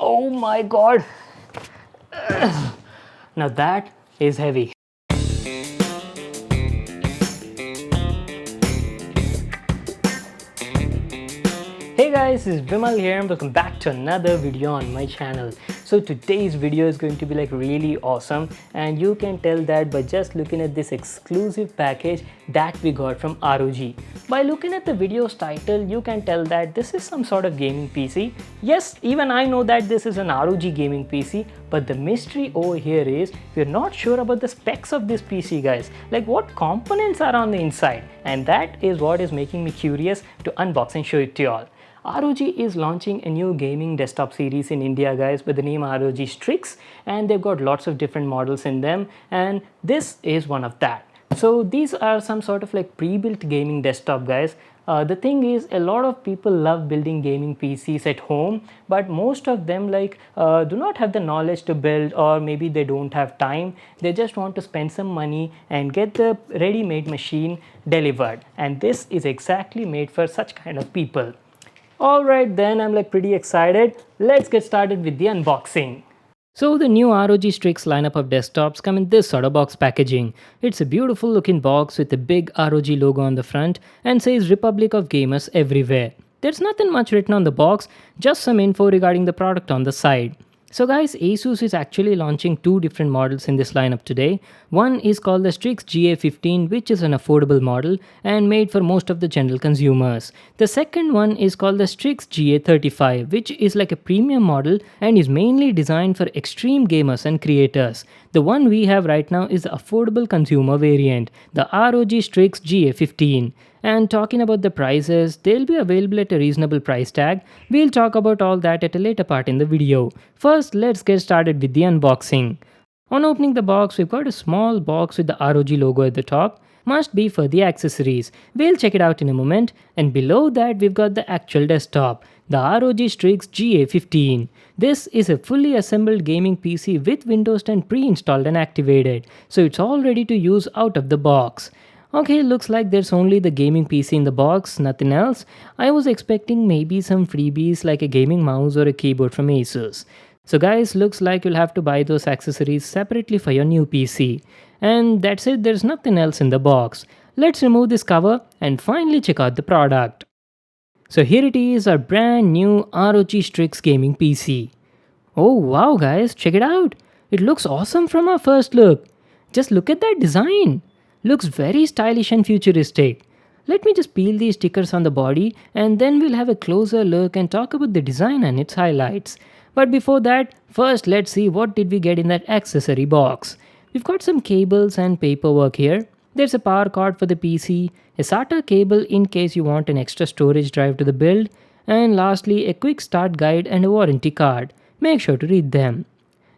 Oh my god. Now that is heavy. Hey guys, this is Vimal here and welcome back to another video on my channel. So today's video is going to be like really awesome, and you can tell that by just looking at this exclusive package that we got from ROG. By looking at the video's title, you can tell that this is some sort of gaming PC. Yes, even I know that this is an ROG gaming PC, but the mystery over here is we're not sure about the specs of this PC, guys. Like what components are on the inside, and that is what is making me curious to unbox and show it to you all. ROG is launching a new gaming desktop series in India, guys, by the name ROG Strix, and they've got lots of different models in them, and this is one of that. So these are some sort of like pre-built gaming desktop, guys. The thing is, a lot of people love building gaming PCs at home, but most of them do not have the knowledge to build, or maybe they don't have time. They just want to spend some money and get the ready-made machine delivered, and this is exactly made for such kind of people. Alright then, I'm like pretty excited. Let's get started with the unboxing. So the new ROG Strix lineup of desktops come in this sort of box packaging. It's a beautiful looking box with a big ROG logo on the front and says Republic of Gamers everywhere. There's nothing much written on the box, just some info regarding the product on the side. So guys, Asus is actually launching two different models in this lineup today. One is called the Strix GA15, which is an affordable model and made for most of the general consumers. The second one is called the Strix GA35, which is like a premium model and is mainly designed for extreme gamers and creators. The one we have right now is the affordable consumer variant, the ROG Strix GA15. And talking about the prices, they'll be available at a reasonable price tag. We'll talk about all that at a later part in the video. First, let's get started with the unboxing. On opening the box, we've got a small box with the ROG logo at the top. Must be for the accessories. We'll check it out in a moment. And below that, we've got the actual desktop, the ROG Strix GA15. This is a fully assembled gaming PC with Windows 10 pre-installed and activated, so it's all ready to use out of the box. Okay, looks like there's only the gaming PC in the box, nothing else. I was expecting maybe some freebies like a gaming mouse or a keyboard from Asus. So guys, looks like you'll have to buy those accessories separately for your new PC. And that's it, there's nothing else in the box. Let's remove this cover and finally check out the product. So here it is, our brand new ROG Strix gaming PC. Oh wow guys, check it out. It looks awesome from our first look. Just look at that design. Looks very stylish and futuristic. Let me just peel these stickers on the body and then we'll have a closer look and talk about the design and its highlights. But before that, first let's see what did we get in that accessory box. We've got some cables and paperwork here. There's a power cord for the PC, a SATA cable in case you want an extra storage drive to the build, and lastly a quick start guide and a warranty card. Make sure to read them.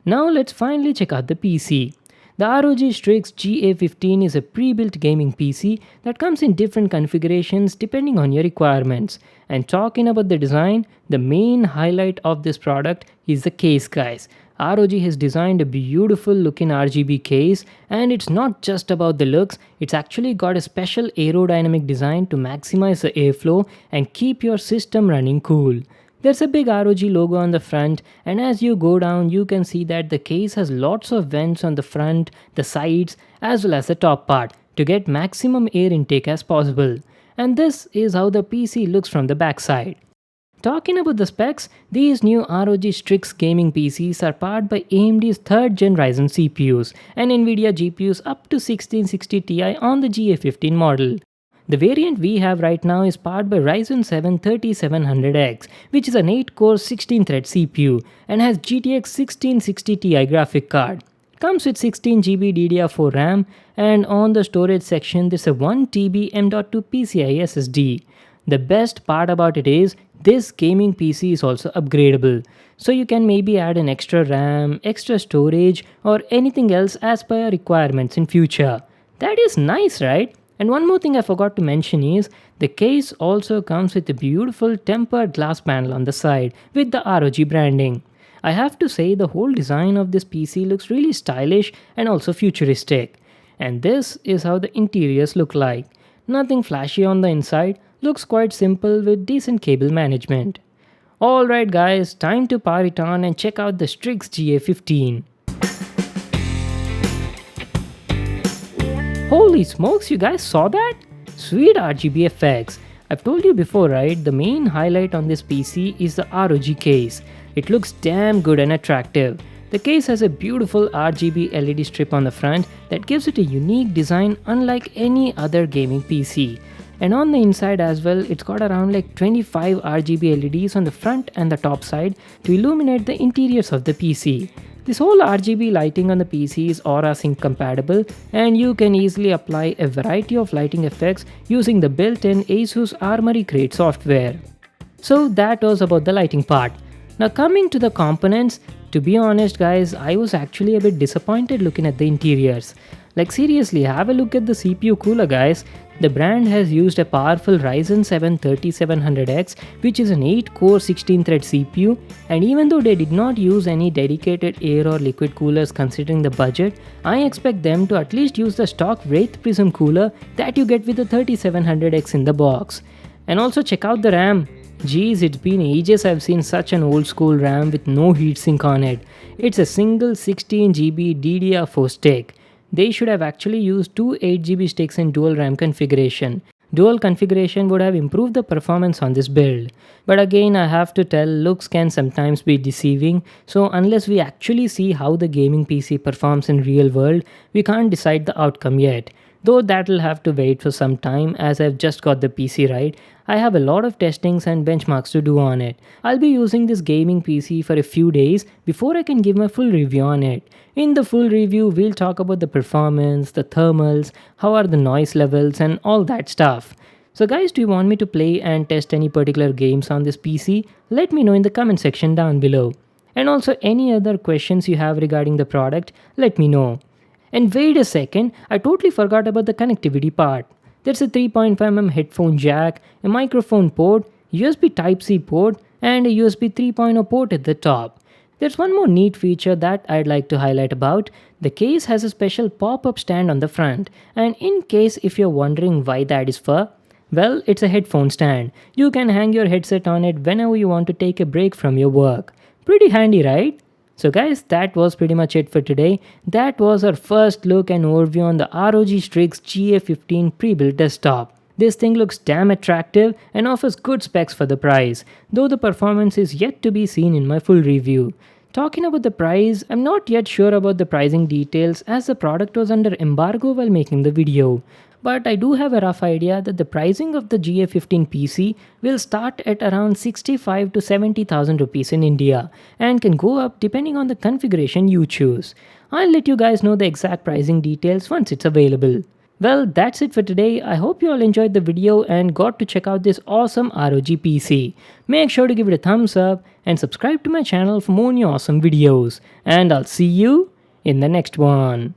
Now let's finally check out the PC. The ROG Strix GA15 is a pre-built gaming PC that comes in different configurations depending on your requirements. And talking about the design, the main highlight of this product is the case, guys. ROG has designed a beautiful looking RGB case, and it's not just about the looks, it's actually got a special aerodynamic design to maximize the airflow and keep your system running cool. There's a big ROG logo on the front, and as you go down you can see that the case has lots of vents on the front, the sides as well as the top part to get maximum air intake as possible. And this is how the PC looks from the backside. Talking about the specs, these new ROG Strix gaming PCs are powered by AMD's 3rd gen Ryzen CPUs and Nvidia GPUs up to 1660 Ti on the GA15 model. The variant we have right now is powered by Ryzen 7 3700X, which is an 8-core 16-thread CPU and has GTX 1660 Ti graphic card. Comes with 16GB DDR4 RAM, and on the storage section there's a 1TB M.2 PCIe SSD. The best part about it is this gaming PC is also upgradable, so you can maybe add an extra RAM, extra storage or anything else as per your requirements in future. That is nice, right? And one more thing I forgot to mention is the case also comes with a beautiful tempered glass panel on the side with the ROG branding. I have to say the whole design of this PC looks really stylish and also futuristic. And this is how the interiors look like. Nothing flashy on the inside, looks quite simple with decent cable management. Alright guys, time to power it on and check out the Strix GA15. Holy smokes, you guys saw that? Sweet RGB effects. I've told you before, right? The main highlight on this PC is the ROG case. It looks damn good and attractive. The case has a beautiful RGB LED strip on the front that gives it a unique design unlike any other gaming PC. And on the inside as well, it's got around like 25 RGB LEDs on the front and the top side to illuminate the interiors of the PC. This whole RGB lighting on the PC is Aura Sync compatible, and you can easily apply a variety of lighting effects using the built-in Asus Armory Crate software. So that was about the lighting part. Now coming to the components, to be honest guys, I was actually a bit disappointed looking at the interiors. Like seriously, have a look at the CPU cooler guys. The brand has used a powerful Ryzen 7 3700X, which is an 8-core 16-thread CPU, and even though they did not use any dedicated air or liquid coolers considering the budget, I expect them to at least use the stock Wraith Prism cooler that you get with the 3700X in the box. And also check out the RAM. Geez, it's been ages I've seen such an old school RAM with no heatsink on it. It's a single 16GB DDR4 stick. They should have actually used two 8GB sticks in dual RAM configuration. Dual configuration would have improved the performance on this build. But again, I have to tell, looks can sometimes be deceiving, so unless we actually see how the gaming PC performs in real world, we can't decide the outcome yet. Though that'll have to wait for some time as I've just got the PC right. I have a lot of testings and benchmarks to do on it. I'll be using this gaming PC for a few days before I can give my full review on it. In the full review, we'll talk about the performance, the thermals, how are the noise levels and all that stuff. So guys, do you want me to play and test any particular games on this PC? Let me know in the comment section down below. And also any other questions you have regarding the product, let me know. And wait a second, I totally forgot about the connectivity part. There's a 3.5mm headphone jack, a microphone port, USB Type-C port, and a USB 3.0 port at the top. There's one more neat feature that I'd like to highlight about. The case has a special pop-up stand on the front, and in case if you're wondering why that is for, well, it's a headphone stand. You can hang your headset on it whenever you want to take a break from your work. Pretty handy, right? So guys, that was pretty much it for today. That was our first look and overview on the ROG Strix GA15 pre-built desktop. This thing looks damn attractive and offers good specs for the price, though the performance is yet to be seen in my full review. Talking about the price, I'm not yet sure about the pricing details as the product was under embargo while making the video. But I do have a rough idea that the pricing of the GA15 PC will start at around 65 to 70,000 rupees in India and can go up depending on the configuration you choose. I'll let you guys know the exact pricing details once it's available. Well, that's it for today. I hope you all enjoyed the video and got to check out this awesome ROG PC. Make sure to give it a thumbs up and subscribe to my channel for more new awesome videos. And I'll see you in the next one.